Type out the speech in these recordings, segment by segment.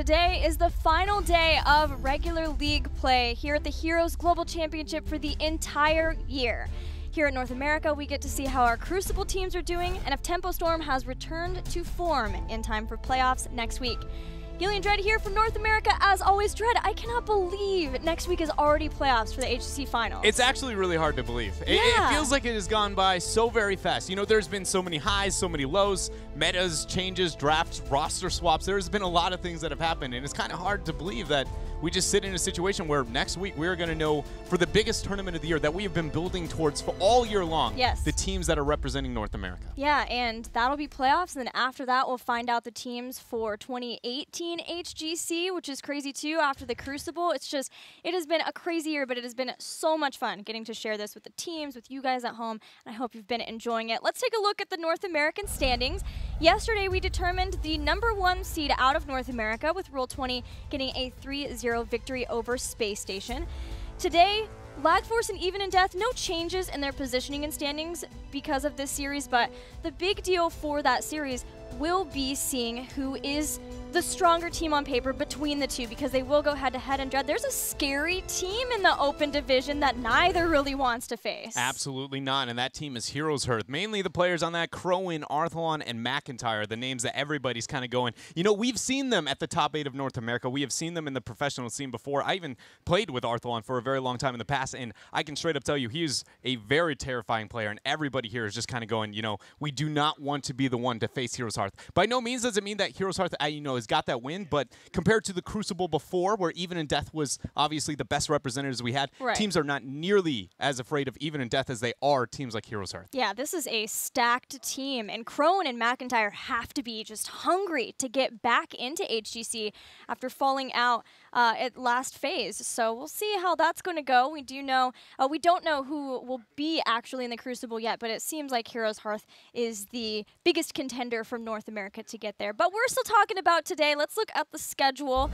today is the final day of regular league play here at the Heroes Global Championship for the entire year. Here in North America, we get to see how our Crucible teams are doing and if Tempo Storm has returned to form in time for playoffs next week. Gillian Dredd here from North America. As always, Dredd, I cannot believe next week is already playoffs for the HGC Finals. It's actually really hard to believe. It feels like it has gone by so very fast. You know, there's been so many highs, so many lows, metas, changes, drafts, roster swaps. There's been a lot of things that have happened, and it's kind of hard to believe that we just sit in a situation where next week we're going to know for the biggest tournament of the year that we have been building towards for all year long, the teams that are representing North America. Yeah, and that'll be playoffs, and then after that we'll find out the teams for 2018 HGC, which is crazy too after the Crucible. It's just, it has been a crazy year, but it has been so much fun getting to share this with the teams, with you guys at home, and I hope you've been enjoying it. Let's take a look at the North American standings. Yesterday we determined the #1 seed out of North America with Roll20 getting a 3-0 victory over Space Station. Today, LagForce and Even in Death, no changes in their positioning and standings because of this series, but the big deal for that series will be seeing who is the stronger team on paper between the two, because they will go head-to-head. And Dredd, there's a scary team in the open division that neither really wants to face. Absolutely not, and that team is Heroes Hearth. Mainly the players on that, Crowin, Arthalon, and McIntyre, the names that everybody's kind of going. You know, we've seen them at the top 8 of North America. We have seen them in the professional scene before. I even played with Arthalon for a very long time in the past, and I can straight up tell you he is a very terrifying player, and everybody here is just kind of going, you know, we do not want to be the one to face Heroes Hearth. By no means does it mean that Heroes Hearth, you know, has got that win, but compared to the Crucible before, where Even in Death was obviously the best representatives we had, teams are not nearly as afraid of Even in Death as they are teams like Heroes Hearth. Yeah, this is a stacked team, and Crowin and McIntyre have to be just hungry to get back into HGC after falling out at last phase. So we'll see how that's going to go. We do know, we don't know who will be actually in the Crucible yet, but it seems like Heroes Hearth is the biggest contender from North America to get there. But we're still talking about today. Let's look at the schedule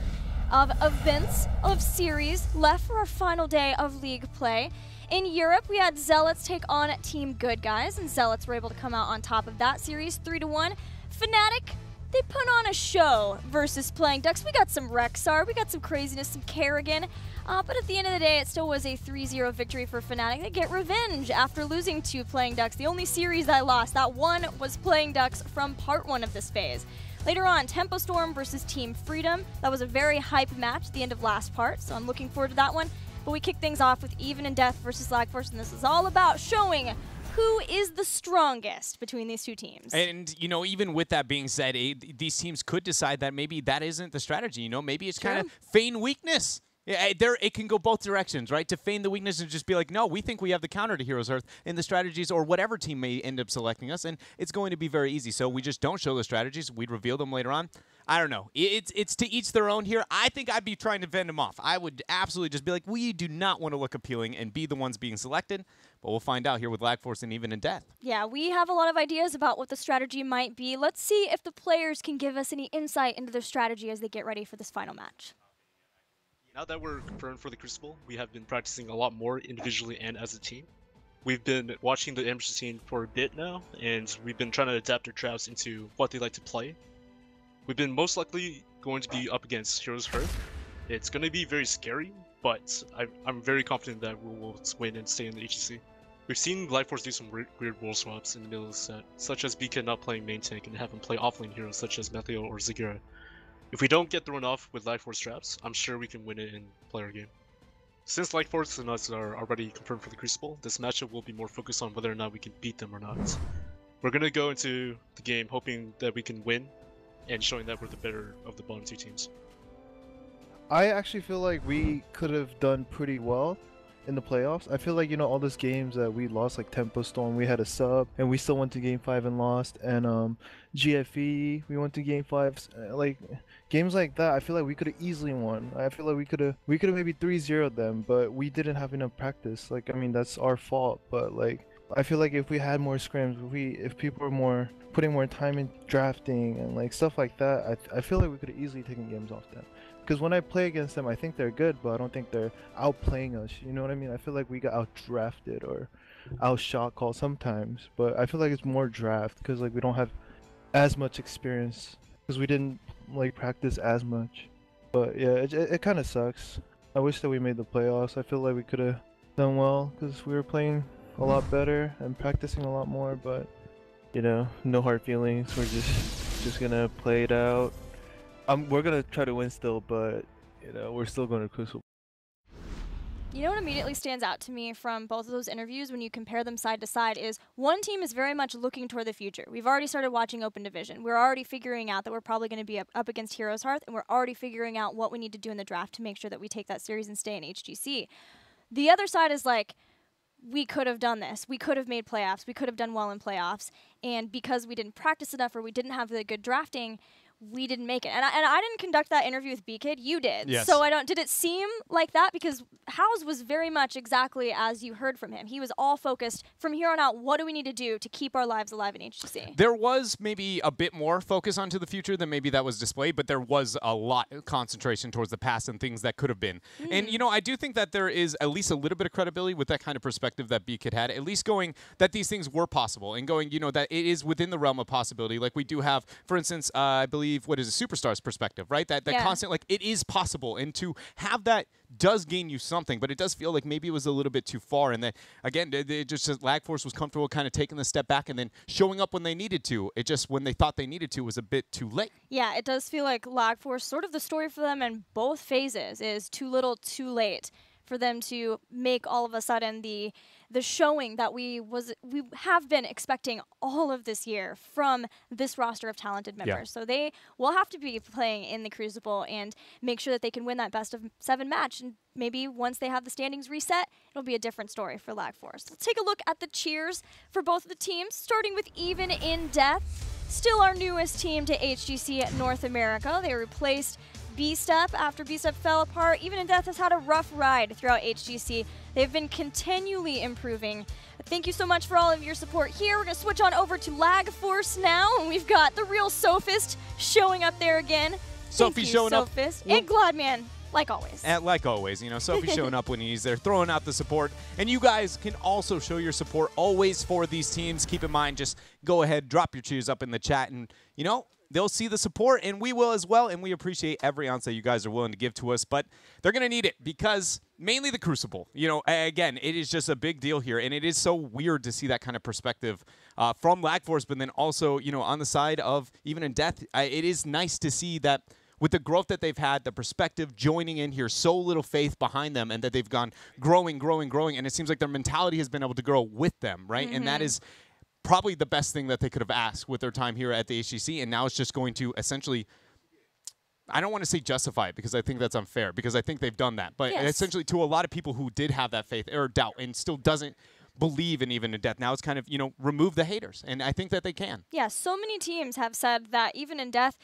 of events, of series left for our final day of league play. In Europe, we had Zealots take on Team Good Guys, and Zealots were able to come out on top of that series 3-1. Fnatic, they put on a show versus Playing Ducks. We got some Rexar, we got some craziness, some Kerrigan, but at the end of the day, it still was a 3-0 victory for Fnatic. They get revenge after losing to Playing Ducks. The only series I lost, that one was Playing Ducks from part 1 of this phase. Later on, Tempo Storm versus Team Freedom. That was a very hype match at the end of last part, so I'm looking forward to that one. But we kick things off with Even in Death versus LagForce, and this is all about showing who is the strongest between these two teams. And, you know, even with that being said, these teams could decide that maybe that isn't the strategy. You know, maybe it's kind of feign weakness. Yeah, it can go both directions, right? To feign the weakness and just be like, no, we think we have the counter to Heroes Hearth in the strategies or whatever team may end up selecting us, and it's going to be very easy. So we just don't show the strategies. We'd reveal them later on. I don't know. It's to each their own here. I think I'd be trying to fend them off. I would absolutely just be like, we do not want to look appealing and be the ones being selected, but we'll find out here with LagForce and Even in Death. Yeah, we have a lot of ideas about what the strategy might be. Let's see if the players can give us any insight into their strategy as they get ready for this final match. Now that we're confirmed for the Crucible, we have been practicing a lot more individually and as a team. We've been watching the amateur scene for a bit now, and we've been trying to adapt our traps into what they like to play. We've been most likely going to be up against Heroes Hearth. It's going to be very scary, but I'm very confident that we will win and stay in the HGC. We've seen LagForce do some weird role swaps in the middle of the set, such as BK not playing main tank and having play offlane heroes such as Methiel or Zagira. If we don't get thrown off with LagForce traps, I'm sure we can win it in player game. Since LagForce and us are already confirmed for the Crucible, this matchup will be more focused on whether or not we can beat them or not. We're going to go into the game hoping that we can win and showing that we're the better of the bottom two teams. I actually feel like we could have done pretty well in the playoffs. I feel like, you know, all those games that we lost, like Tempo Storm, we had a sub and we still went to game 5 and lost, and GFE, we went to game 5, like games like that. I feel like we could have easily won. I feel like we could have maybe 3-0'd them, but we didn't have enough practice. Like, I mean, that's our fault, but like I feel like if we had more scrims, if people were more putting more time in drafting and like stuff like that, I feel like we could have easily taken games off them. Because when I play against them, I think they're good, but I don't think they're outplaying us. You know what I mean? I feel like we got outdrafted or outshot called sometimes, but I feel like it's more draft because like we don't have as much experience because we didn't like practice as much. But yeah, it kind of sucks. I wish that we made the playoffs. I feel like we could have done well because we were playing a lot better and practicing a lot more. But you know, no hard feelings. We're just gonna play it out. We're gonna try to win still, but you know, we're still going to Crucible. You know what immediately stands out to me from both of those interviews when you compare them side to side is one team is very much looking toward the future. We've already started watching Open Division. We're already figuring out that we're probably going to be up against Heroes Hearth, and we're already figuring out what we need to do in the draft to make sure that we take that series and stay in HGC. The other side is like, we could have done this. We could have made playoffs. We could have done well in playoffs. And because we didn't practice enough or we didn't have the good drafting, we didn't make it. And I didn't conduct that interview with B-Kid. You did. Yes. So did it seem like that? Because Howes was very much exactly as you heard from him. He was all focused from here on out, what do we need to do to keep our lives alive in HGC? There was maybe a bit more focus onto the future than maybe that was displayed, but there was a lot of concentration towards the past and things that could have been. And, you know, I do think that there is at least a little bit of credibility with that kind of perspective that B-Kid had, at least going that these things were possible and going, you know, that it is within the realm of possibility. Like we do have, for instance, I believe, what is it, Superstars perspective, right? That Yeah. constant, like, it is possible. And to have that does gain you something, but it does feel like maybe it was a little bit too far. And then, again, Lag Force was comfortable kind of taking the step back and then showing up when they needed to. It just, when they thought they needed to, was a bit too late. Yeah, it does feel like Lag Force, sort of the story for them in both phases is too little, too late for them to make all of a sudden the showing that we have been expecting all of this year from this roster of talented members. Yeah. So they will have to be playing in the Crucible and make sure that they can win that best of 7 match. And maybe once they have the standings reset, it'll be a different story for Lag Force. Let's take a look at the cheers for both of the teams, starting with Even in Death. Still our newest team to HGC at North America. They replaced B-Step after B-Step fell apart. Even in Death has had a rough ride throughout HGC. They've been continually improving. Thank you so much for all of your support here. We're going to switch on over to Lag Force now, and we've got the real Sophist showing up there again. Sophie showing up. Sophist. Well, and Gladman, like always. Like always, you know, Sophie showing up when he's there, throwing out the support. And you guys can also show your support always for these teams. Keep in mind, just go ahead, drop your cheers up in the chat, and, you know, they'll see the support, and we will as well, and we appreciate every ounce that you guys are willing to give to us, but they're going to need it because mainly the Crucible. You know, again, it is just a big deal here, and it is so weird to see that kind of perspective from Lag Force, but then also, you know, on the side of Even in Death, it is nice to see that with the growth that they've had, the perspective joining in here, so little faith behind them, and that they've gone growing, and it seems like their mentality has been able to grow with them, right? And that is probably the best thing that they could have asked with their time here at the HGC, and now it's just going to essentially, I don't want to say justify it because I think that's unfair because I think they've done that, but essentially to a lot of people who did have that faith or doubt and still doesn't believe in Even in Death, now it's kind of, you know, remove the haters, and I think that they can. Yeah, so many teams have said that Even in Death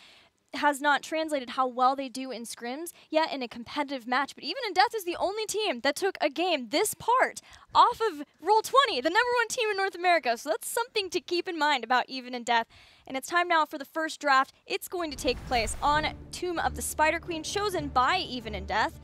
has not translated how well they do in scrims yet in a competitive match. But Even in Death is the only team that took a game this part off of Roll20, the #1 team in North America. So that's something to keep in mind about Even in Death. And it's time now for the first draft. It's going to take place on Tomb of the Spider Queen, chosen by Even in Death.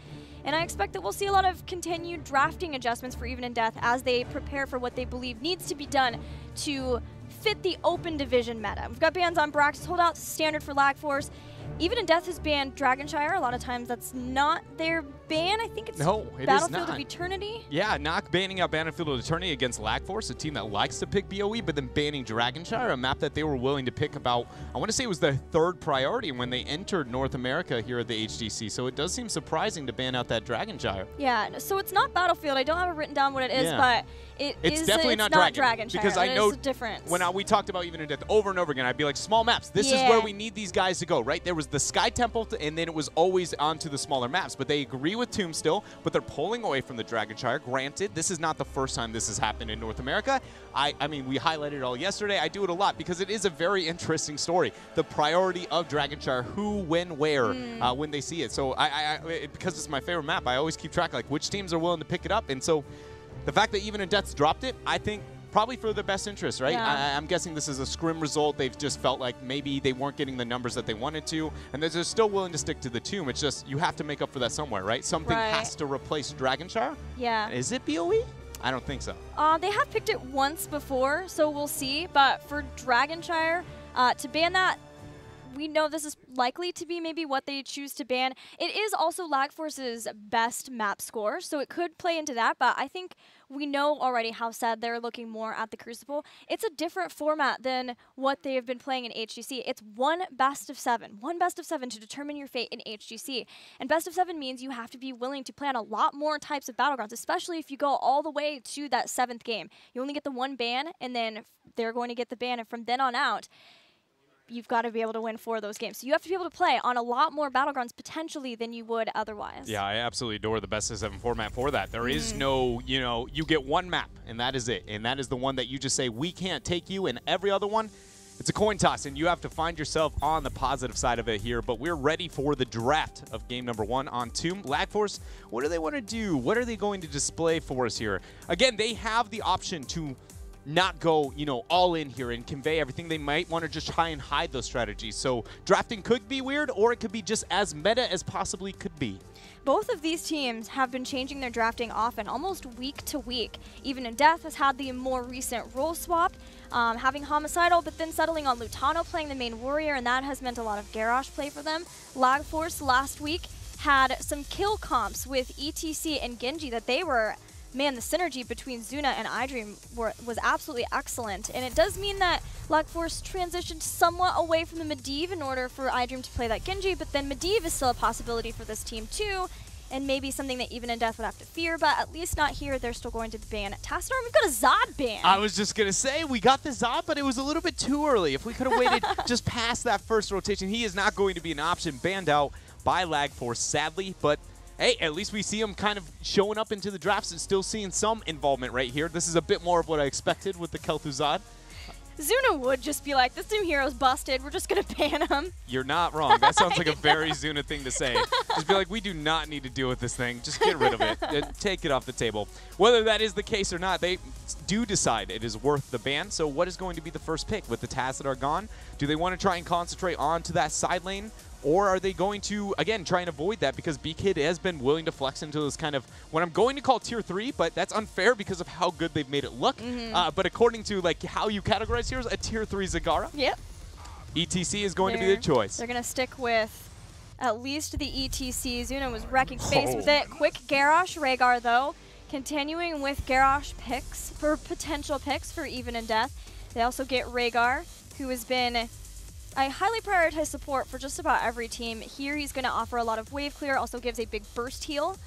And I expect that we'll see a lot of continued drafting adjustments for Even in Death as they prepare for what they believe needs to be done to fit the Open Division meta. We've got bans on Braxis Holdout, standard for Lag Force. Even in Death has banned Dragonshire. A lot of times that's not their ban. I think it's Battlefield of Eternity. Yeah, not banning out Battlefield of Eternity against Lag Force, a team that likes to pick BOE, but then banning Dragonshire, a map that they were willing to pick about, I want to say it was their 3rd priority when they entered North America here at the HGC. So it does seem surprising to ban out that Dragonshire. Yeah, so it's not Battlefield. I don't have it written down what it is, but it's definitely not Dragonshire. Because I know difference. When we talked about Even in Death over and over again, I'd be like, small maps. This is where we need these guys to go, right? There was the Sky Temple, and then it was always onto the smaller maps. But they agree with Tomb still, but they're pulling away from the Dragonshire. Granted, this is not the first time this has happened in North America. I mean, we highlighted it all yesterday. I do it a lot because it is a very interesting story. The priority of Dragonshire, who, when, where, when they see it. So because it's my favorite map, I always keep track, like, which teams are willing to pick it up. And so the fact that Even in Death's dropped it, I think, probably for the best interest, right? Yeah. I'm guessing this is a scrim result. They've just felt like maybe they weren't getting the numbers that they wanted to, and they're still willing to stick to the Tomb. It's just you have to make up for that somewhere, right? Something has to replace Dragonshire. Yeah. Is it BOE? I don't think so. They have picked it once before, so we'll see. But for Dragonshire, to ban that, we know this is likely to be maybe what they choose to ban. It is also LagForce's best map score, so it could play into that, but I think we know already how sad they're looking more at the Crucible. It's a different format than what they have been playing in HGC. It's one best of 7 to determine your fate in HGC. And best of 7 means you have to be willing to play on a lot more types of Battlegrounds, especially if you go all the way to that 7th game. You only get the one ban, and then they're going to get the ban, and from then on out, you've got to be able to win 4 of those games. So you have to be able to play on a lot more Battlegrounds potentially than you would otherwise. Yeah, I absolutely adore the best of 7 format for that. There is no, you get one map, and that is it. And that is the one that you just say, we can't take you, and every other one, it's a coin toss, and you have to find yourself on the positive side of it here. But we're ready for the draft of game number 1 on Tomb. LagForce, what do they want to do? What are they going to display for us here? Again, they have the option to not go, all in here and convey everything. They might want to just try and hide those strategies. So drafting could be weird, or it could be just as meta as possibly could be. Both of these teams have been changing their drafting often, almost week to week. Even in Death has had the more recent role swap, having Homicidal, but then settling on Lutano playing the main warrior, and that has meant a lot of Garrosh play for them. LagForce last week had some kill comps with ETC and Genji that they were, man, the synergy between Zuna and iDream was absolutely excellent. And it does mean that LagForce transitioned somewhat away from the Medivh in order for iDream to play that Genji, but then Medivh is still a possibility for this team too, and maybe something that even in Death would have to fear, but at least not here. They're still going to ban Tassadar. We've got a Zod ban. I was just going to say, we got the Zod, but it was a little bit too early. If we could have waited just past that first rotation, he is not going to be an option. Banned out by LagForce, sadly, but hey, at least we see him kind of showing up into the drafts and still seeing some involvement right here. This is a bit more of what I expected with the Kel'Thuzad Zod. Zuna would just be like, this new hero's busted. We're just going to ban him. You're not wrong. That sounds like a very Zuna thing to say. Just be like, we do not need to deal with this thing. Just get rid of it. Take it off the table. Whether that is the case or not, they do decide it is worth the ban. So what is going to be the first pick with the Tassadar gone? Do they want to try and concentrate onto that side lane? Or are they going to, again, try and avoid that because B-Kid has been willing to flex into this kind of, what I'm going to call tier 3, but that's unfair because of how good they've made it look. But according to like how you categorize heroes, a tier 3 Zagara. Yep. ETC is going to be the choice. They're going to stick with at least the ETC. Zuna was wrecking space with it. Quick Garrosh Rehgar, though, continuing with Garrosh picks for potential picks for Even in Death. They also get Rehgar, who has been I highly prioritize support for just about every team. Here he's going to offer a lot of wave clear, also gives a big burst heal.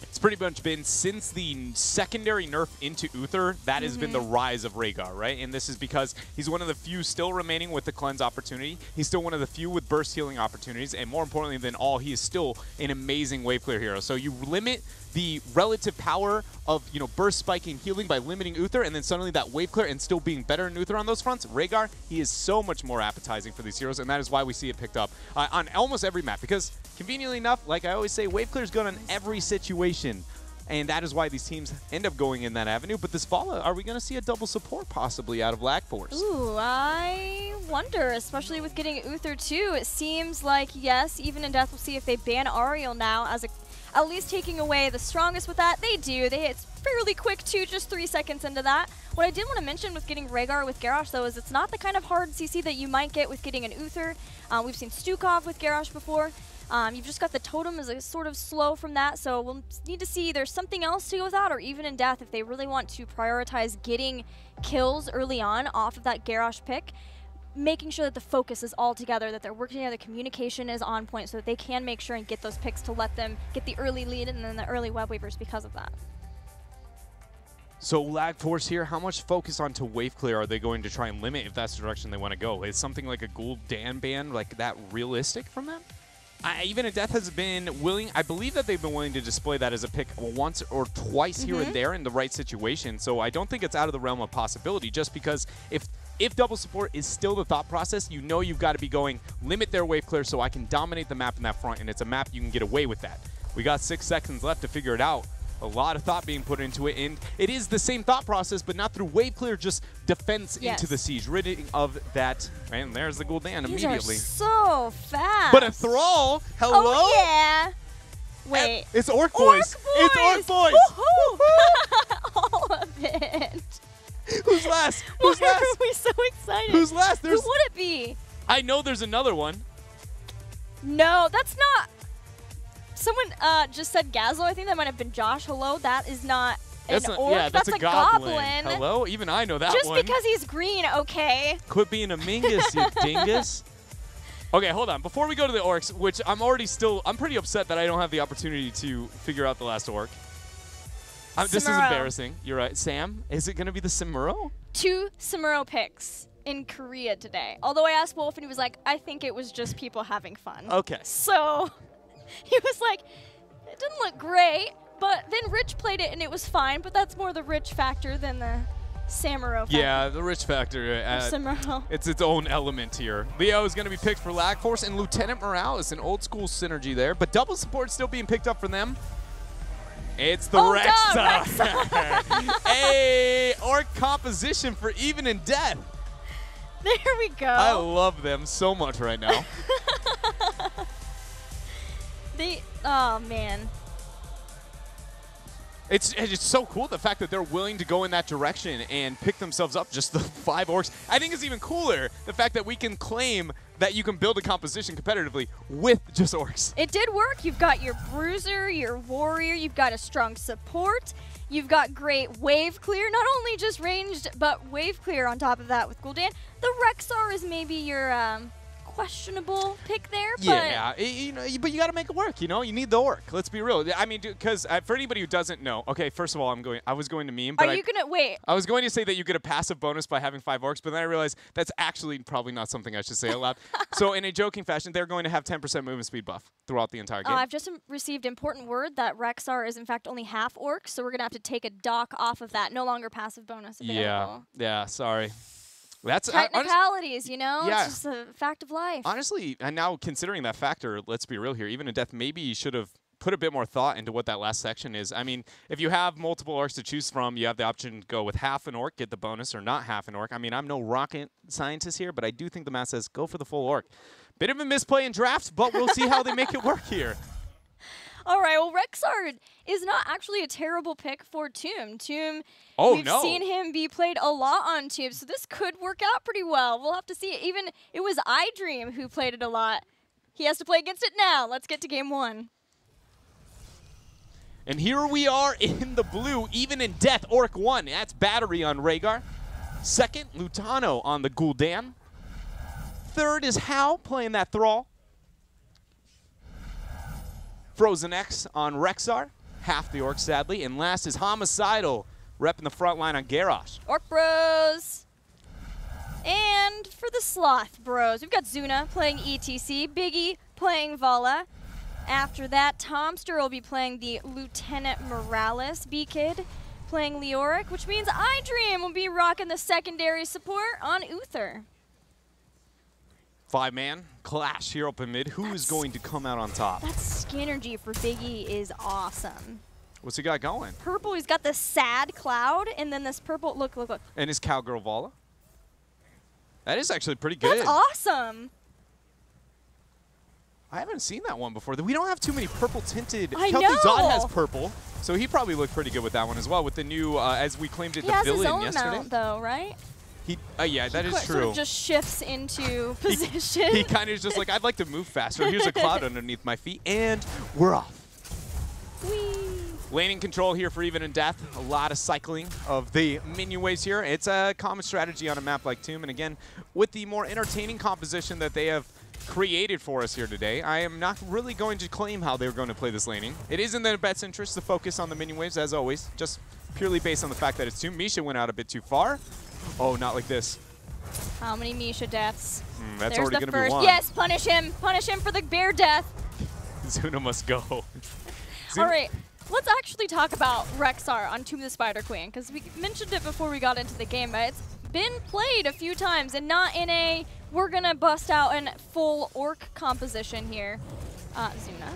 It's pretty much been since the secondary nerf into Uther, that has been the rise of Rehgar, right? And this is because he's one of the few still remaining with the cleanse opportunity. He's still one of the few with burst healing opportunities. And more importantly than all, he is still an amazing wave clear hero. So you limit the relative power of, burst spiking healing by limiting Uther, and then suddenly that wave clear and still being better than Uther on those fronts. Rehgar, he is so much more appetizing for these heroes, and that is why we see it picked up on almost every map. Because conveniently enough, like I always say, wave clear is good on every situation. And that is why these teams end up going in that avenue. But this fall, are we going to see a double support possibly out of LagForce? Ooh, I wonder, especially with getting Uther too. It seems like, yes, Even in Death, we'll see if they ban Ariel now as at least taking away the strongest with that. They do. It's fairly quick too, just 3 seconds into that. What I did want to mention with getting Rehgar with Garrosh, though, is it's not the kind of hard CC that you might get with getting an Uther. We've seen Stukov with Garrosh before. You've just got the totem as a sort of slow from that, so we'll need to see there's something else to go with that, or Even in Death, if they really want to prioritize getting kills early on off of that Garrosh pick, making sure that the focus is all together, that they're working together, communication is on point, so that they can make sure and get those picks to let them get the early lead and then the early web waivers because of that. So LagForce here, how much focus onto wave clear are they going to try and limit if that's the direction they want to go? Is something like a Gul'dan ban like that realistic from them? Even in Death has been willing, I believe that they've been willing to display that as a pick once or twice here and there in the right situation. So I don't think it's out of the realm of possibility, just because if double support is still the thought process, you've got to be going, limit their wave clear so I can dominate the map in that front, and it's a map you can get away with that. We got 6 seconds left to figure it out. A lot of thought being put into it, and it is the same thought process, but not through wave clear, just defense into the siege, ridding of that. And there's the Gul'dan immediately. These are so fast. But a Thrall, hello? Oh, yeah. Wait. It's Orc Boys. It's Orc Boys. All of it. Who's last? Who's Why last? are we so excited? Who's last? Who would it be? I know there's another one. No, that's not. Someone just said Gazlo. I think that might have been Josh. Hello, that is not an orc. Yeah, that's a goblin. Hello? Even I know that just one. Just because he's green, okay. Quit being a mingus, you dingus. Okay, hold on. Before we go to the orcs, which I'm pretty upset that I don't have the opportunity to figure out the last orc. This is embarrassing. You're right. Sam, is it going to be the Samuro? 2 Samuro picks in Korea today. Although I asked Wolf and he was like, I think it was just people having fun. Okay. So he was like, it didn't look great, but then Rich played it and it was fine, but that's more the Rich factor than the Samuro factor. Yeah, the Rich factor. Samuro. It's its own element here. Leo is going to be picked for Lag Force, and Lieutenant Morales, an old school synergy there, but double support still being picked up for them. It's the Rexxar. Hey, orc composition for even in death. There we go. I love them so much right now. Oh man. It's so cool, the fact that they're willing to go in that direction and pick themselves up just the 5 orcs. I think it's even cooler, the fact that we can claim that you can build a composition competitively with just orcs. It did work. You've got your bruiser, your warrior, you've got a strong support, you've got great wave clear, not only just ranged, but wave clear on top of that with Gul'dan. The Rexxar is maybe your questionable pick there, but yeah, but you got to make it work. You need the orc. Let's be real. I mean, because for anybody who doesn't know, okay, first of all, I was going to meme, but are you gonna wait? I was going to say that you get a passive bonus by having 5 orcs, but then I realized that's actually probably not something I should say out loud. So in a joking fashion, they're going to have 10% movement speed buff throughout the entire game. I've just received important word that Rexxar is in fact only half orc, so we're gonna have to take a dock off of that. No longer passive bonus available. Yeah. Sorry. That's technicalities, Yeah. It's just a fact of life. Honestly, and now considering that factor, let's be real here, even in death, maybe you should have put a bit more thought into what that last section is. I mean, if you have multiple orcs to choose from, you have the option to go with half an orc, get the bonus, or not half an orc. I mean, I'm no rocket scientist here, but I do think the math says go for the full orc. Bit of a misplay in draft, but we'll see how they make it work here. All right, well, Rexxar is not actually a terrible pick for Tomb. Tomb, we've seen him be played a lot on Tomb, so this could work out pretty well. We'll have to see. Even it was iDream who played it a lot. He has to play against it now. Let's get to game 1. And here we are in the blue, even in death, Orc 1. That's Battery on Rhaegar. Second, Lutano on the Gul'dan. Third is Hao playing that Thrall. Frozen X on Rexxar, half the orcs sadly. And last is Homicidal, repping the front line on Garrosh. Orc Bros. And for the Sloth Bros, we've got Zuna playing ETC, Biggie playing Vala. After that, Tomster will be playing the Lieutenant Morales, B-Kid playing Leoric, which means iDream will be rocking the secondary support on Uther. 5-man clash here up in mid. Who is going to come out on top? That Skinergy for Biggie is awesome. What's he got going? Purple, he's got this sad cloud, and then this purple, look. And his Cowgirl Vala? That is actually pretty good. That's awesome. I haven't seen that one before. We don't have too many purple tinted. I Kel'Thuzad know. has purple, so he probably looked pretty good with that one as well. With the new, as we claimed it, the villain yesterday. He has his own yesterday. mount, though, right? Yeah, that is true. Sort of just shifts into position. He kind of is just like, I'd like to move faster. Here's a cloud underneath my feet, and we're off. Whee. Laning control here for Even in Death. A lot of cycling of the minion waves here. It's a common strategy on a map like Tomb, and again, with the more entertaining composition that they have created for us here today, I am not really going to claim how they're going to play this laning. It is in their best interest to focus on the minion waves, as always, just purely based on the fact that it's Tomb. Misha went out a bit too far. Oh, not like this. How many Misha deaths? That's There's already the going to first. be one. Yes, punish him. Punish him for the bear death. Zuna must go. All right, let's actually talk about Rexxar on Tomb of the Spider Queen, because we mentioned it before we got into the game, but it's been played a few times, and not in a we're going to bust out a full orc composition here. Zuna.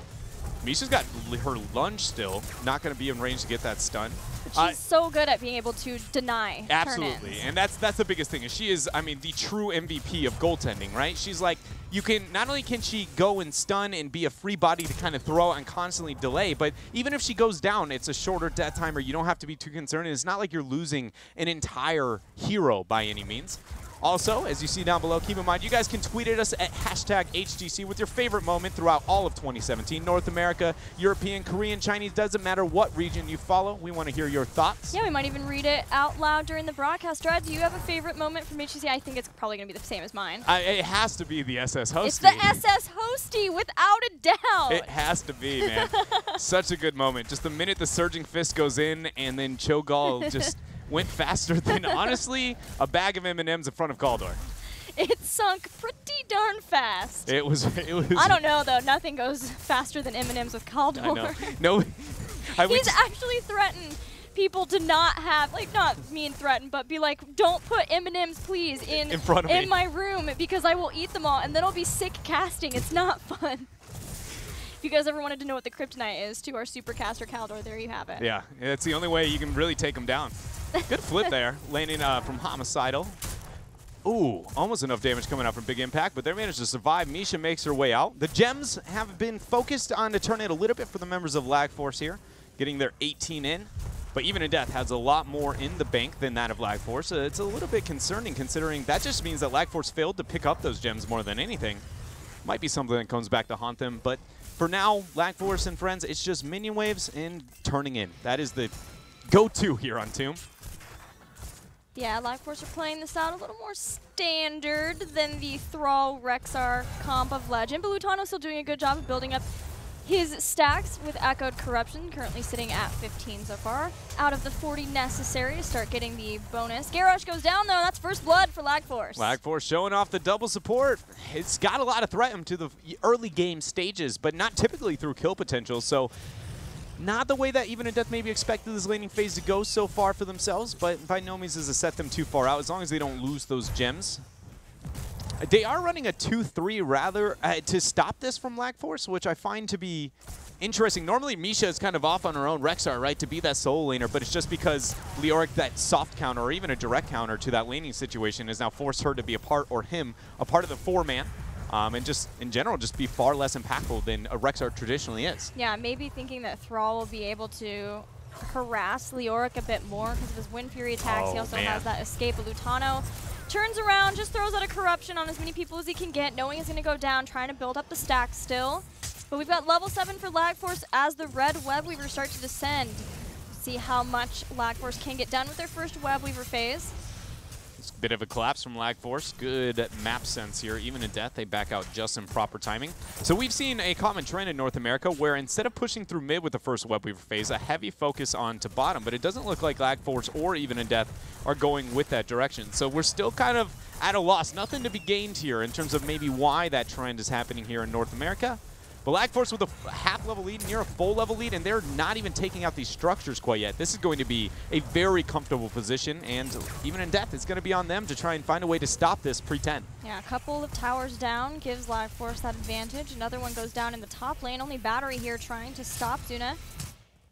Misha's got her lunge still. Not going to be in range to get that stun. She's so good at being able to deny Absolutely, turn-ins. and that's the biggest thing. Is she is, I mean, the true MVP of goaltending, right? She's like, you can, not only can she go and stun and be a free body to kind of throw and constantly delay, but even if she goes down, it's a shorter death timer. You don't have to be too concerned. It's not like you're losing an entire hero by any means. Also, as you see down below, keep in mind you guys can tweet at us at #HGC with your favorite moment throughout all of 2017. North America, European, Korean, Chinese, doesn't matter what region you follow. We want to hear your thoughts. Yeah, we might even read it out loud during the broadcast. Dred, do you have a favorite moment from HGC? I think it's probably going to be the same as mine. It has to be the SS Hosty. It's the SS Hosty, without a doubt. It has to be, man. Such a good moment. Just the minute the Surging Fist goes in, and then Cho'Gall just went faster than, honestly, a bag of M&Ms in front of Kaldor. It sunk pretty darn fast. It was. I don't know, though. Nothing goes faster than M&M's with Kaldor. I know. No. He's actually threatened people to not have, like, not mean threaten, but be like, don't put M&Ms, please, in front of me. in my room because I will eat them all, and then I'll be sick casting. It's not fun. If you guys ever wanted to know what the kryptonite is to our supercaster Kaldor, there you have it. Yeah, that's the only way you can really take him down. Good flip there, landing from Homicidal. Ooh, almost enough damage coming out from Big Impact, but they managed to survive. Misha makes her way out. The gems have been focused on to turn it a little bit for the members of Lag Force here, getting their 18 in. But Even in Death has a lot more in the bank than that of Lag Force. It's a little bit concerning considering that just means that Lag Force failed to pick up those gems more than anything. Might be something that comes back to haunt them, but for now, Lag Force and friends, it's just minion waves and turning in. That is the go-to here on Tomb. Yeah, Lag Force are playing this out a little more standard than the Thrall Rexar comp of Legend, but Lutano still doing a good job of building up his stacks with Echoed Corruption, currently sitting at 15 so far, out of the 40 necessary to start getting the bonus. Garrosh goes down, though. That's first blood for Lag Force. Lag Force showing off the double support. It's got a lot of threat to the early game stages, but not typically through kill potential, so not the way that Even in Death maybe expected this laning phase to go so far for themselves, but by no means does it set them too far out, as long as they don't lose those gems. They are running a 2-3 rather to stop this from Lag Force, which I find to be interesting. Normally, Misha is kind of off on her own Rexar, right, to be that solo laner, but it's just because Leoric, that soft counter or even a direct counter to that laning situation, has now forced her to be a part, or him, a part of the 4-man. And just, in general, just be far less impactful than a Rexar traditionally is. Yeah, maybe thinking that Thrall will be able to harass Leoric a bit more because of his Wind Fury attacks. He also has that escape. Lutano turns around, just throws out a Corruption on as many people as he can get, knowing he's going to go down, trying to build up the stack still. But we've got level 7 for Lag Force as the red Web Weaver start to descend. See how much Lag Force can get done with their first Web Weaver phase. It's a bit of a collapse from Lag Force. Good map sense here. Even in Death, they back out just in proper timing. So we've seen a common trend in North America where instead of pushing through mid with the first Web Weaver phase, a heavy focus on to bottom, but it doesn't look like Lag Force or Even in Death are going with that direction. So we're still kind of at a loss. Nothing to be gained here in terms of maybe why that trend is happening here in North America. But Lag Force with a half-level lead, near a full-level lead, and they're not even taking out these structures quite yet. This is going to be a very comfortable position, and Even in Death, it's going to be on them to try and find a way to stop this pre-10. Yeah, a couple of towers down gives Lag Force that advantage. Another one goes down in the top lane. Only Battery here trying to stop Zuna.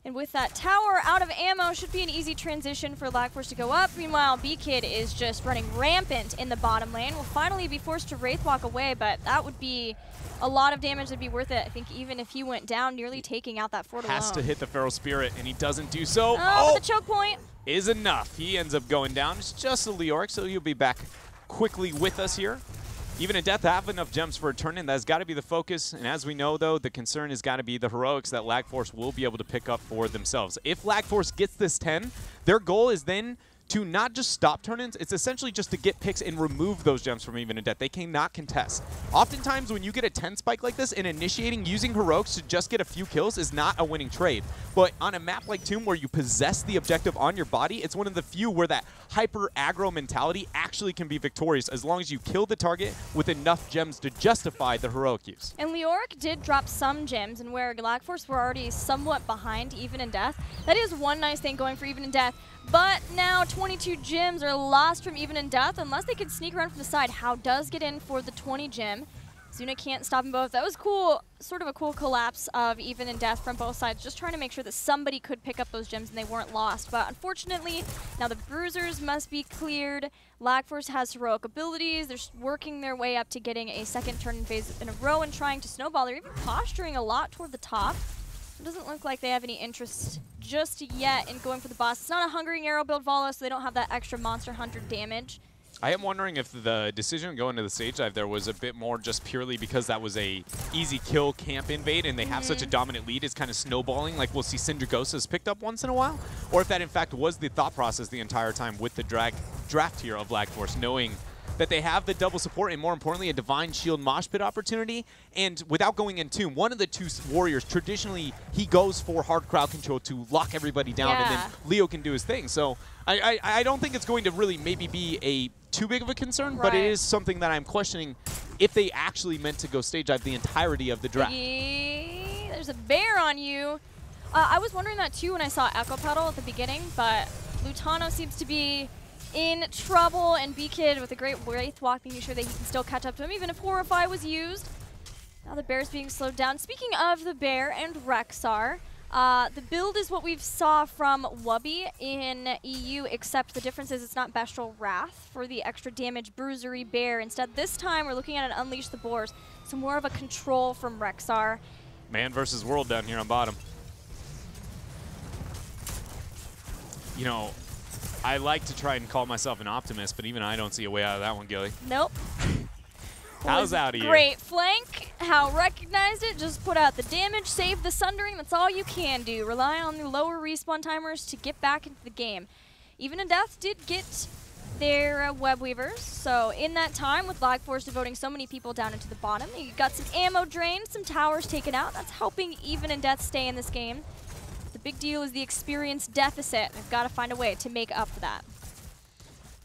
And with that tower out of ammo, should be an easy transition for Lag Force to go up. Meanwhile, B-Kid is just running rampant in the bottom lane. Will finally be forced to Wraithwalk away, but that would be a lot of damage that'd be worth it. I think even if he went down, nearly taking out that fort alone. Has to hit the Feral Spirit, and he doesn't do so. Oh, the choke point is enough. He ends up going down. It's just a Leoric, so he'll be back quickly with us here. Even in Death, have enough gems for a turn-in. That's got to be the focus. And as we know, though, the concern has got to be the heroics that Lag Force will be able to pick up for themselves. If Lag Force gets this 10, their goal is then to not just stop turn-ins, it's essentially just to get picks and remove those gems from Even in Death. They cannot contest. Oftentimes, when you get a 10 spike like this, and initiating using heroics to just get a few kills is not a winning trade. But on a map like Tomb where you possess the objective on your body, it's one of the few where that hyper-aggro mentality actually can be victorious as long as you kill the target with enough gems to justify the heroic use. And Leoric did drop some gems, and where Lag Force were already somewhat behind Even in Death, that is one nice thing going for Even in Death. But now 22 gems are lost from Even in Death unless they can sneak around from the side. How does get in for the 20 gem. Zuna can't stop them both. That was cool, sort of a cool collapse of Even in Death from both sides, just trying to make sure that somebody could pick up those gems and they weren't lost. But unfortunately, now the Bruisers must be cleared. Lag Force has heroic abilities. They're working their way up to getting a second turn phase in a row and trying to snowball. They're even posturing a lot toward the top. It doesn't look like they have any interest just yet in going for the boss. It's not a Hungering Arrow build Valo, so they don't have that extra Monster Hunter damage. I am wondering if the decision going to the stage dive there was a bit more just purely because that was a easy kill camp invade and they have such a dominant lead, it's kind of snowballing like we'll see Syndragosa's picked up once in a while, or if that in fact was the thought process the entire time with the draft here of Lag Force, knowing that they have the double support and more importantly a Divine Shield mosh pit opportunity, and without going in tune, one of the two warriors traditionally he goes for hard crowd control to lock everybody down and then Leo can do his thing. So I don't think it's going to really maybe be a too big of a concern, but it is something that I'm questioning if they actually meant to go stage dive the entirety of the draft. There's a bear on you. I was wondering that too when I saw Echo Pedal at the beginning, but Lutano seems to be in trouble, and B-Kid with a great Wraith Walk making sure that he can still catch up to him even if Horrify was used. Now the bear's being slowed down. Speaking of the bear and Rexxar, the build is what we saw from Wubby in EU, except the difference is it's not Bestial Wrath for the extra damage bruisery bear. Instead, this time we're looking at an Unleash the Boars, so more of a control from Rexxar. Man versus world down here on bottom. You know, I like to try and call myself an optimist, but even I don't see a way out of that one, Gilly. Nope. How's out of here? Great flank. How recognized it. Just put out the damage, save the sundering. That's all you can do. Rely on the lower respawn timers to get back into the game. Even in Death did get their web weavers. So in that time, with Lag Force devoting so many people down into the bottom, you got some ammo drained, some towers taken out. That's helping Even in Death stay in this game. The big deal is the experience deficit. They've got to find a way to make up for that.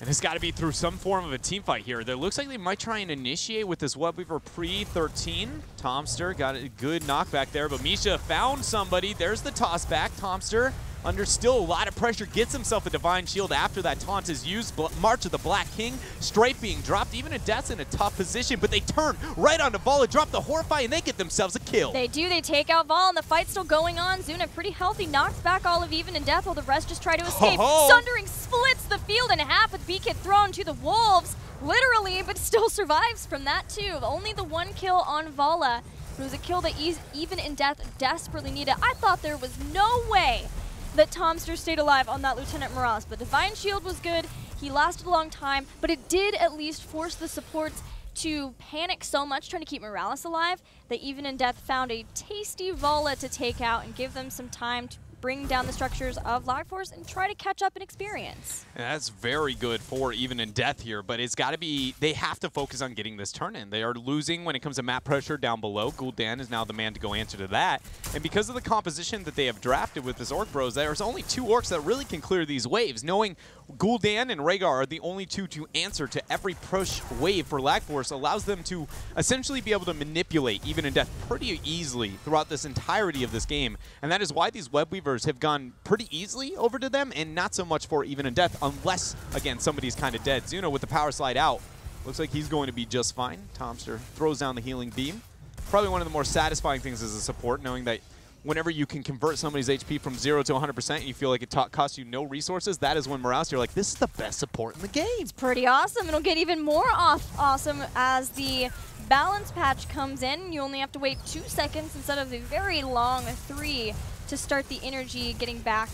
And it's got to be through some form of a team fight here. It looks like they might try and initiate with this Webweaver pre-13. Tomster got a good knockback there, but Misha found somebody. There's the toss back. Tomster, under still a lot of pressure, gets himself a Divine Shield after that taunt is used. March of the Black King, straight being dropped. Even in Death's in a tough position, but they turn right onto Vala, drop the Horrify, and they get themselves a kill. They do. They take out Vala, and the fight's still going on. Zuna pretty healthy, knocks back all of Even in Death while the rest just try to escape. Sundering splits the field in half with B-Kid thrown to the wolves, literally, but still survives from that too. Only the one kill on Vala. It was a kill that Even in Death desperately needed. I thought there was no way that Tomster stayed alive on that Lieutenant Morales, but Divine Shield was good. He lasted a long time, but it did at least force the supports to panic so much trying to keep Morales alive that Even in Death found a tasty Vala to take out and give them some time to bring down the structures of Lag Force and try to catch up in experience. And that's very good for Even in Death here, but it's got to be, they have to focus on getting this turn in. They are losing when it comes to map pressure down below. Gul'dan is now the man to go answer to that. And because of the composition that they have drafted with this Orc Bros, there's only two Orcs that really can clear these waves. Knowing Gul'dan and Rehgar are the only two to answer to every push wave for Lag Force allows them to essentially be able to manipulate Even in Death pretty easily throughout this entirety of this game. And that is why these Web Weavers have gone pretty easily over to them and not so much for Even in Death unless, again, somebody's kind of dead. Zuno with the power slide out. Looks like he's going to be just fine. Tomster throws down the healing beam. Probably one of the more satisfying things as a support, knowing that whenever you can convert somebody's HP from 0 to 100% and you feel like it costs you no resources, that is when Morales, you're like, this is the best support in the game. It's pretty awesome. It'll get even more awesome as the balance patch comes in. You only have to wait 2 seconds instead of the very long 3 to start the energy getting back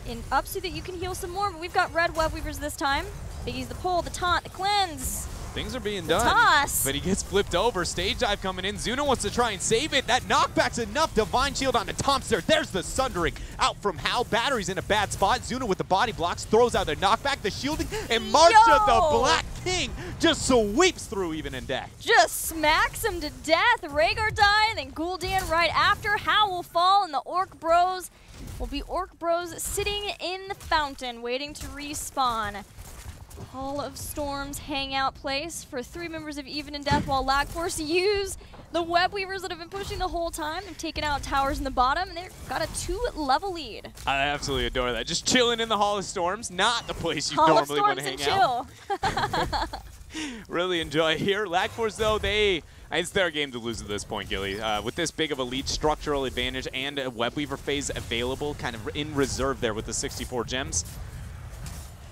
in up so that you can heal some more. But we've got red Web Weavers this time. Biggie's the pull, the taunt, the cleanse. Things are being done, toss. But he gets flipped over. Stage dive coming in. Zuno wants to try and save it. That knockback's enough. Divine Shield onto Tomster. There's the Sundering out from Hal. Battery's in a bad spot. Zuno with the body blocks, throws out the knockback, the shielding, and March of the Black King just sweeps through Even in Death. Just smacks him to death. Rehgar die, and then Gul'dan right after. Hal will fall, and the Orc Bros will be Orc Bros sitting in the fountain waiting to respawn. Hall of Storms hangout place for 3 members of Even in Death while Lag Force use the Web Weavers that have been pushing the whole time. They've taken out towers in the bottom, and they've got a 2-level lead. I absolutely adore that. Just chilling in the Hall of Storms, not the place you normally want to hang out. Really enjoy here. Lag Force, though, it's their game to lose at this point, Gilly. With this big of a lead, structural advantage, and a Web Weaver phase available, kind of in reserve there with the 64 gems.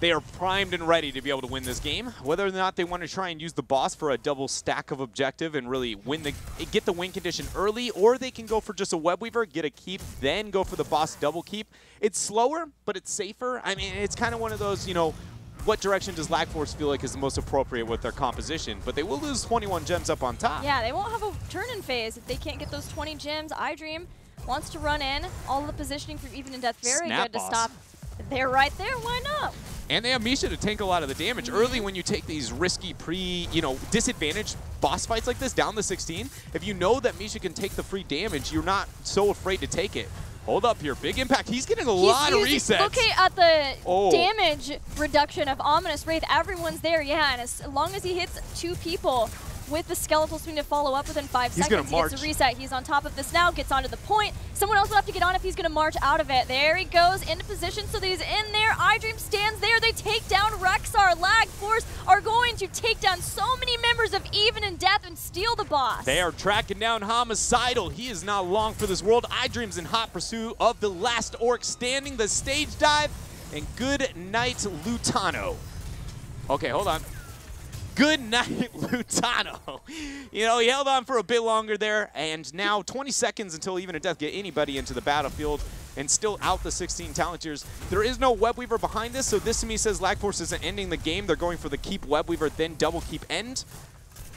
They are primed and ready to be able to win this game. Whether or not they want to try and use the boss for a double stack of objective and really get the win condition early, or they can go for just a Web Weaver, get a keep, then go for the boss double keep. It's slower, but it's safer. I mean, it's kind of one of those, you know, what direction does Lag Force feel like is the most appropriate with their composition? But they will lose 21 gems up on top. Yeah, they won't have a turn-in phase if they can't get those 20 gems. iDream wants to run in. All of the positioning for Even in Death, very Snap good to boss. stop. They're right there, why not? And they have Misha to tank a lot of the damage. Early when you take these risky disadvantaged boss fights like this down the 16, if you know that Misha can take the free damage, you're not so afraid to take it. Hold up here, big impact. He's getting a lot of resets. Look at the damage reduction of Ominous Wraith. Everyone's there, yeah, and as long as he hits 2 people with the skeletal swing to follow up within 5 seconds, he gets a reset. He's on top of this now, gets onto the point. Someone else will have to get on if he's going to march out of it. There he goes, into position, so that he's in there. iDream stands there. They take down Rexar. Lag Force are going to take down so many members of Even in Death and steal the boss. They are tracking down Homicidal. He is not long for this world. iDream's in hot pursuit of the last orc standing, the stage dive, and good night, Lutano. Okay, hold on. Good night, Lutano. You know, he held on for a bit longer there, and now 20 seconds until Even in Death get anybody into the battlefield, and still out the 16 talent tiers. There is no Webweaver behind this, so this to me says Lag Force isn't ending the game. They're going for the keep Webweaver, then double keep end.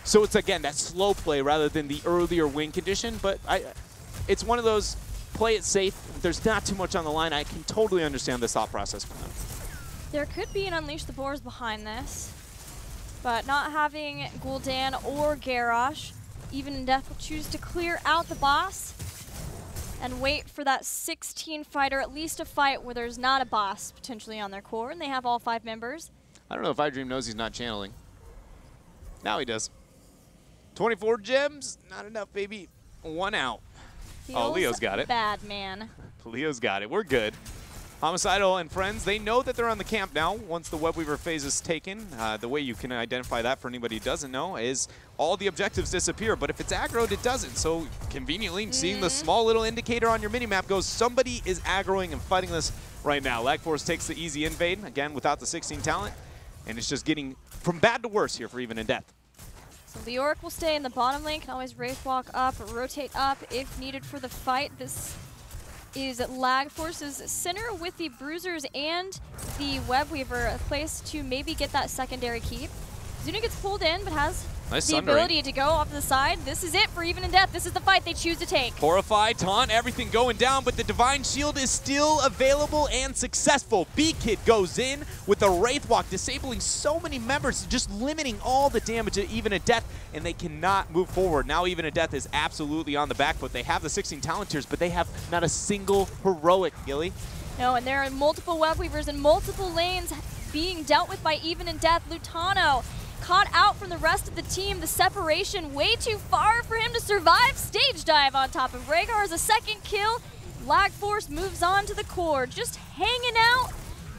So it's, again, that slow play rather than the earlier win condition, but it's one of those play it safe. There's not too much on the line. I can totally understand this thought process from them. There could be an Unleash the Boars behind this. But not having Gul'dan or Garrosh, Even in Death will choose to clear out the boss and wait for that 16 fighter, at least a fight where there's not a boss potentially on their core, and they have all 5 members. I don't know if iDream knows he's not channeling. Now he does. 24 gems, not enough, baby. 1 out. Oh, Leo's got it. Bad, man. Leo's got it. We're good. Homicidal and friends, they know that they're on the camp now once the Webweaver phase is taken. The way you can identify that for anybody who doesn't know is all the objectives disappear, but if it's aggroed, it doesn't. So conveniently, seeing the small little indicator on your minimap goes, somebody is aggroing and fighting this right now. Lag Force takes the easy invade, again, without the 16 talent, and it's just getting from bad to worse here for Even in Death. So Leoric will stay in the bottom lane, can always Wraith Walk up, rotate up if needed for the fight. This is Lag Force's center with the Bruisers and the Webweaver, a place to maybe get that secondary keep. Zuna gets pulled in, but has the ability to go off to the side. This is it for Even in Death. This is the fight they choose to take. Horrified, taunt, everything going down, but the Divine Shield is still available and successful. B-Kid goes in with the Wraith Walk, disabling so many members, just limiting all the damage to Even in Death, and they cannot move forward. Now Even in Death is absolutely on the back foot. They have the 16 talent tiers, but they have not a single heroic, Gilly. No, and there are multiple Webweavers and multiple lanes being dealt with by Even in Death. Lutano caught out from the rest of the team. The separation way too far for him to survive. Stage dive on top of Rhaegar is a second kill. Lag Force moves on to the core, just hanging out,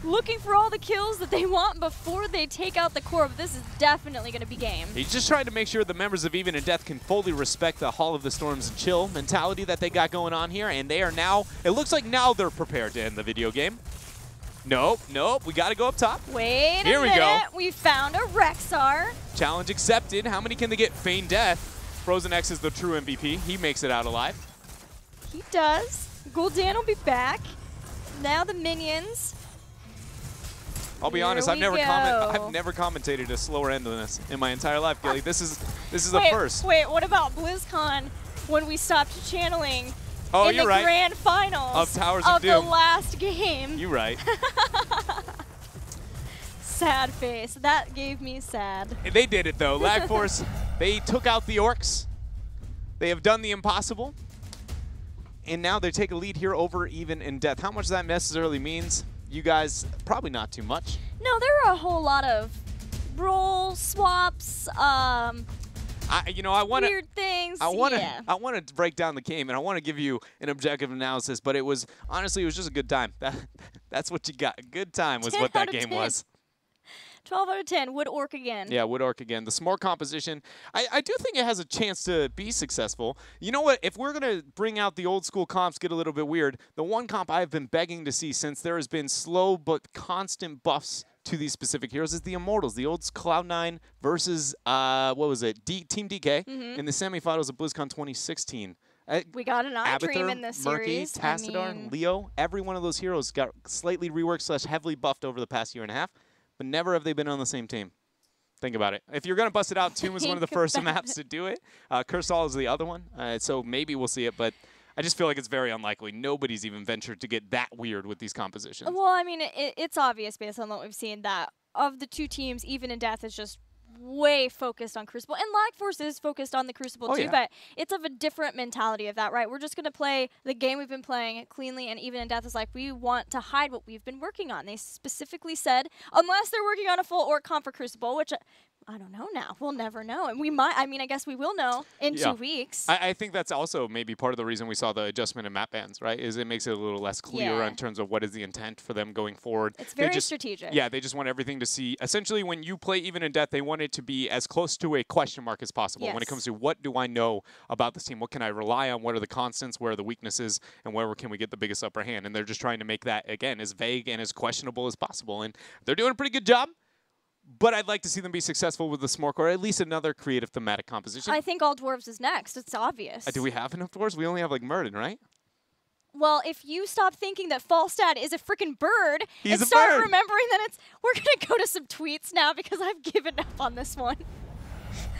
looking for all the kills that they want before they take out the core, but this is definitely going to be game. He's just trying to make sure the members of Even in Death can fully respect the Hall of the Storms and Chill mentality that they got going on here, and they are now, it looks like now they're prepared to end the video game. Nope, nope, we got to go up top. Wait Here a we minute, go. we found a Rexar. Challenge accepted. How many can they get? Feign Death. Frozen X is the true MVP. He makes it out alive. He does. Gul'dan will be back. Now the minions. I'll be honest, I've never commentated a slower end than this in my entire life, Gilly. This is a first. Wait, what about BlizzCon when we stopped channeling Oh, in you're the right. grand finals Of Towers of Doom. the last game? You're right. Sad face. That gave me sad. They did it though. Lag Force, they took out the orcs. They have done the impossible. And now they take a lead here over Even in Death. How much that necessarily means, you guys, probably not too much. No, there are a whole lot of role swaps, weird things. I want to break down the game, and I want to give you an objective analysis, but honestly, it was just a good time. That's what you got. A good time was what that game was. 12 out of 10. Would Orc again. Yeah, Wood Orc again. The smart composition, I do think it has a chance to be successful. You know what? If we're going to bring out the old school comps, get a little bit weird, the one comp I've been begging to see since there has been slow but constant buffs to these specific heroes is the Immortals. The old Cloud9 versus, Team DK in the semifinals of BlizzCon 2016. We got an iDream in this Murky, series. Tassadar, Leo, every one of those heroes got slightly reworked / heavily buffed over the past year and a half. but never have they been on the same team. Think about it. If you're going to bust it out, Tomb is one of the first maps to do it. Cursal is the other one. So maybe we'll see it, but I just feel like it's very unlikely. Nobody's even ventured to get that weird with these compositions. Well, I mean, it's obvious based on what we've seen that of the two teams, Even and Death is just way focused on Crucible. And Lag Force is focused on the Crucible too, but it's of a different mentality of that, right? We're just going to play the game we've been playing cleanly, and Even and Death is like, we want to hide what we've been working on. They specifically said, unless they're working on a full orc comp for Crucible, which I don't know now. We'll never know. And we might, I mean, I guess we will know in 2 weeks. I think that's also maybe part of the reason we saw the adjustment in map bans, right? Is it makes it a little less clear in terms of what is the intent for them going forward. It's very strategic. Yeah, they just want everything to see. Essentially, when you play Even in Death, they want it to be as close to a question mark as possible when it comes to what do I know about this team? What can I rely on? What are the constants? Where are the weaknesses? And where can we get the biggest upper hand? And they're just trying to make that, again, as vague and as questionable as possible. And they're doing a pretty good job. But I'd like to see them be successful with the Smork or at least another creative thematic composition. I think All Dwarves is next. It's obvious. Do we have enough dwarves? We only have like Murden, right? Well, if you stop thinking that Falstad is a freaking bird and start remembering that we're going to go to some tweets now because I've given up on this one.